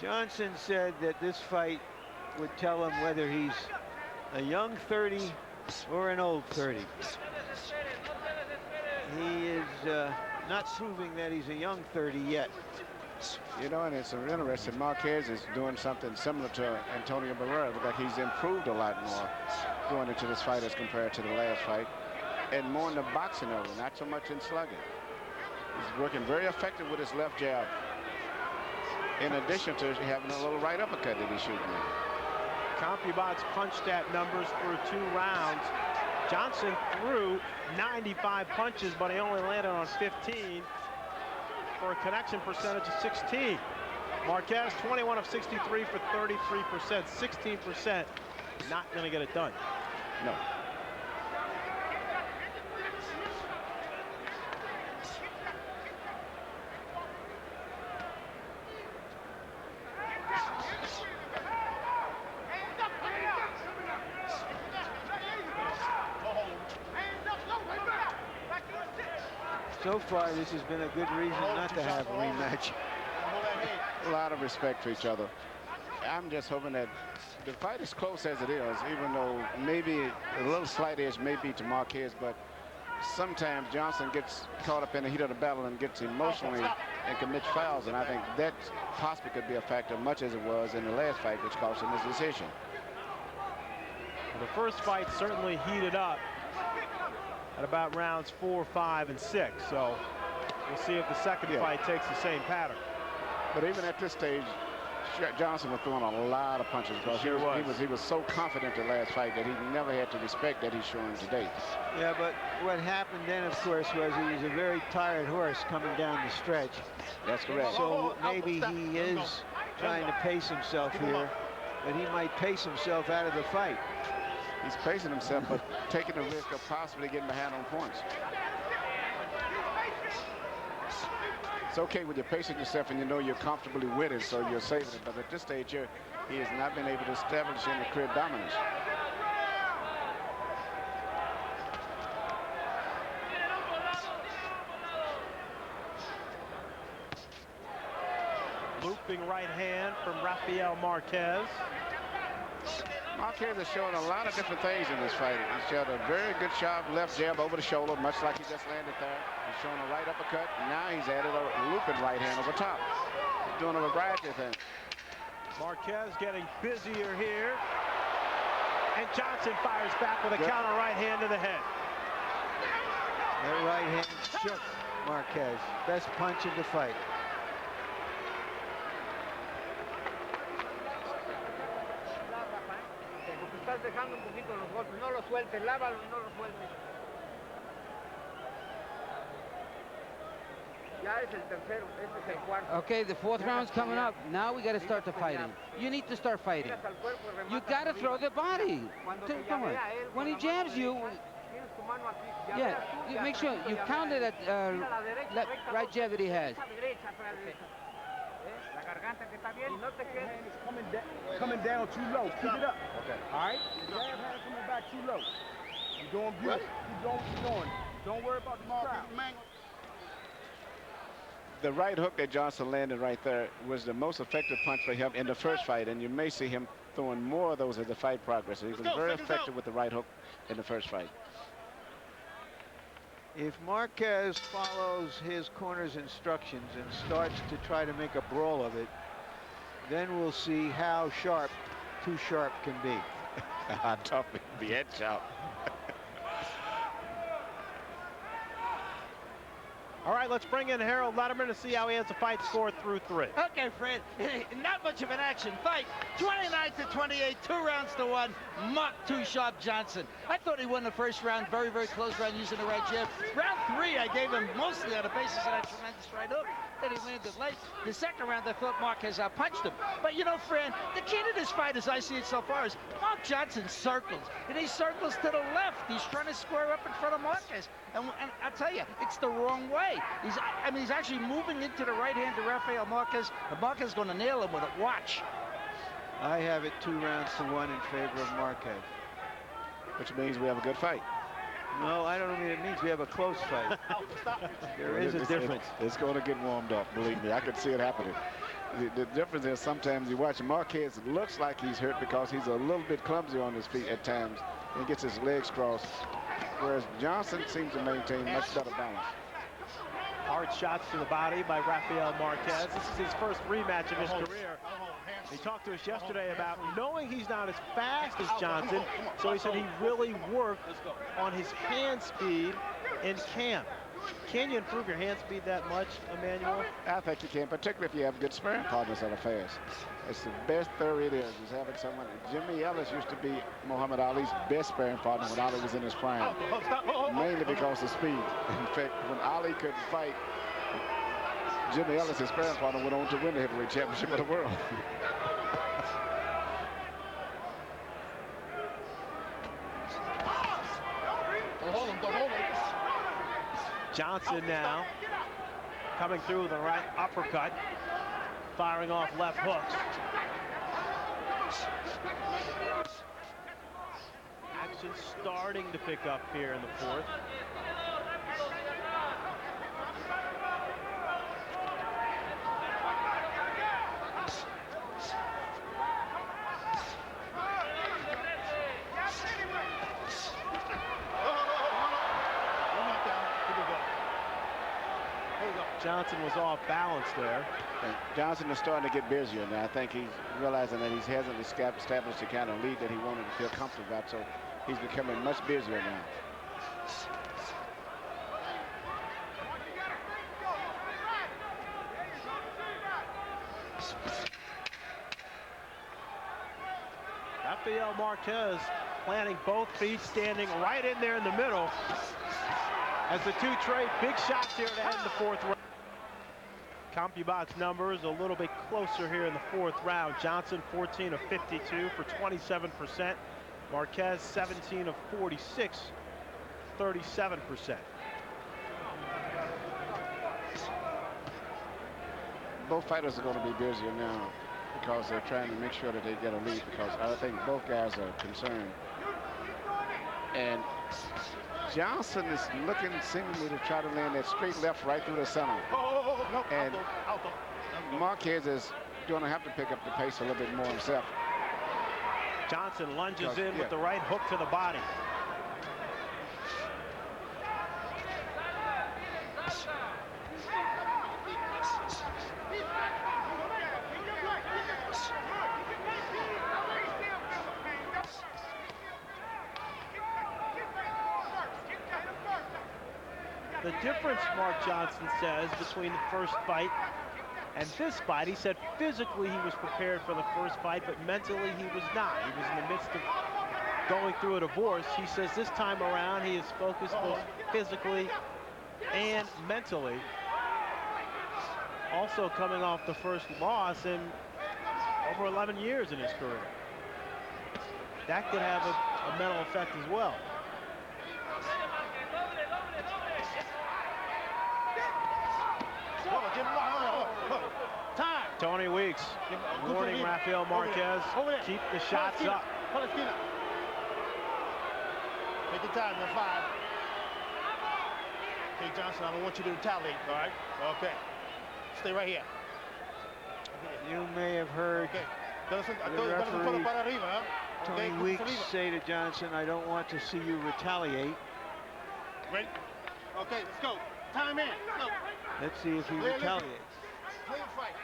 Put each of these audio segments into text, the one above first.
Johnson said that this fight would tell him whether he's a young 30 or an old 30. He is not proving that he's a young 30 yet. You know, and it's interesting. Marquez is doing something similar to Antonio Barrera. Looks like he's improved a lot more going into this fight as compared to the last fight. And more in the boxing area, not so much in slugging. He's working very effective with his left jab. In addition to having a little right uppercut that he's shooting at. CompuBox punched at numbers through 2 rounds. Johnson threw 95 punches, but he only landed on 15 for a connection percentage of 16. Marquez 21 of 63 for 33%, 16%. Not going to get it done. No. So far, this has been a good reason not to have a rematch. A lot of respect for each other. I'm just hoping that the fight is close as it is, even though maybe a little slight edge may be to Marquez, but sometimes Johnson gets caught up in the heat of the battle and gets emotionally and commits fouls, and I think that possibly could be a factor, much as it was in the last fight, which cost him his decision. Well, the first fight certainly heated up at about rounds 4, 5, and 6. So we'll see if the second fight takes the same pattern. But even at this stage, Johnson was throwing a lot of punches because he was so confident the last fight that he never had to respect that he's showing today. Yeah, but what happened then, of course, was he was a very tired horse coming down the stretch. That's correct. So maybe he is trying to pace himself here, but he might pace himself out of the fight. He's pacing himself, but taking the risk of possibly getting behind on points. It's okay when you're pacing yourself and you know you're comfortably with it, so you're saving it. But at this stage here, he has not been able to establish any clear dominance. Looping right hand from Rafael Marquez. Marquez has shown a lot of different things in this fight. He's showed a very good sharp left jab over the shoulder, much like he just landed there. He's shown a right uppercut. Now he's added a looping right hand over top. He's doing a variety of things. Marquez getting busier here. And Johnson fires back with a counter right hand to the head. That right hand shook Marquez. Best punch of the fight. Dejando un poquito los golpes, no los sueltes, lávalo y no los sueltes. Ya es el tercero, este es el cuarto. Okay, the 4th round's coming up. Now we got to start the fighting. You need to start fighting. You got to throw the body. Come on. When he jabs you, yeah, you make sure you count it at right jab that he has. Coming down too low. Keep it up. Okay. All right? Jab hand coming back too low. You're doing good. Keep going, keep going. Don't worry about the crowd. The right hook that Johnson landed right there was the most effective punch for him in the first fight, and you may see him throwing more of those as the fight progresses. He was very effective with the right hook in the first fight. If Marquez follows his corner's instructions and starts to try to make a brawl of it, then we'll see how sharp too sharp can be. How tough it can be, head sharp. All right, let's bring in Harold Letterman to see how he has the fight scored through 3. Okay, Fred, not much of an action fight. 29-28, 2 rounds to 1. Muck too sharp Johnson. I thought he won the first round, very, very close round using the right jab. Round 3, I gave him mostly on the basis of that tremendous right hook. Then he landed late. The second round, I thought Marquez punched him. But you know, Fran, the key to this fight, as I see it so far, is Mark Johnson circles. And he circles to the left. He's trying to square up in front of Marquez. And I'll tell you, it's the wrong way. He's actually moving into the right hand to Rafael Marquez, and Marquez is going to nail him with it. Watch. I have it 2 rounds to 1 in favor of Marquez. Which means we have a good fight. No, I don't mean it means we have a close fight. There is a difference. It's going to get warmed up, believe me. I can see it happening. The difference is sometimes you watch Marquez, it looks like he's hurt because he's a little bit clumsy on his feet at times and gets his legs crossed, whereas Johnson seems to maintain much better balance. Hard shots to the body by Rafael Marquez. This is his first rematch of his career. He talked to us yesterday about knowing he's not as fast as Johnson, so he said he really worked on his hand speed in camp. Can you improve your hand speed that much, Emmanuel? I think you can, particularly if you have good sparring partners that are fast. It's the best theory it is having someone. Jimmy Ellis used to be Muhammad Ali's best sparring partner when Ali was in his prime, mainly because of speed. In fact, when Ali couldn't fight, Jimmy Ellis, his sparring partner, went on to win the heavyweight championship of the world. Johnson now coming through with a right uppercut, firing off left hooks. Action starting to pick up here in the fourth. Johnson was off balance there. And Johnson is starting to get busier now. I think he's realizing that he hasn't established the kind of lead that he wanted to feel comfortable about, so he's becoming much busier now. Rafael Marquez planting both feet, standing right in there in the middle as the two trade big shots here to end the fourth round. CompuBox numbers a little bit closer here in the fourth round. Johnson 14 of 52 for 27%. Marquez 17 of 46, 37%. Both fighters are going to be busier now because they're trying to make sure that they get a lead, because I think both guys are concerned. And Johnson is looking seemingly to try to land that straight left right through the center. And Marquez is going to have to pick up the pace a little bit more himself. Johnson lunges in with the right hook to the body. The difference, Mark Johnson says, between the first fight and this fight, he said physically he was prepared for the first fight, but mentally he was not. He was in the midst of going through a divorce. He says this time around he is focused both physically and mentally. Also coming off the first loss in over 11 years in his career. That could have a mental effect as well. Tony Weeks warning Rafael Marquez, keep the shots up. Take your time, number 5. Okay, Johnson, I don't want you to retaliate, all right? Okay. Stay right here. You may have heard the referee, Tony Weeks, say to Johnson, I don't want to see you retaliate. Ready? Okay, let's go. Time in. Let's go. Let's see if he retaliates. Play the fight.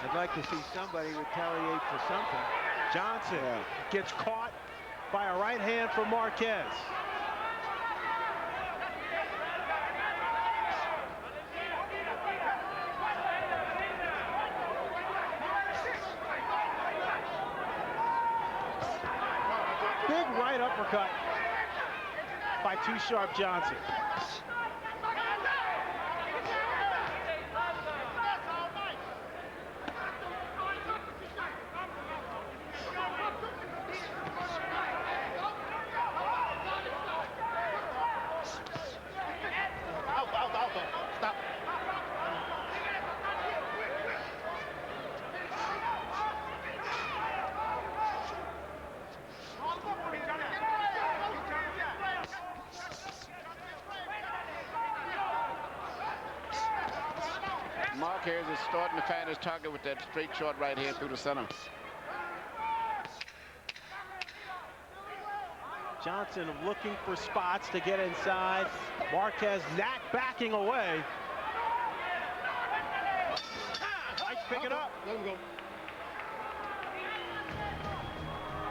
I'd like to see somebody retaliate for something. Johnson gets caught by a right hand from Marquez. Big right uppercut by Too Sharp Johnson. Stop. Marquez is starting to find his target with that straight short right here through the center. Johnson looking for spots to get inside. Marquez not backing away. Nice pick it up. Let him go.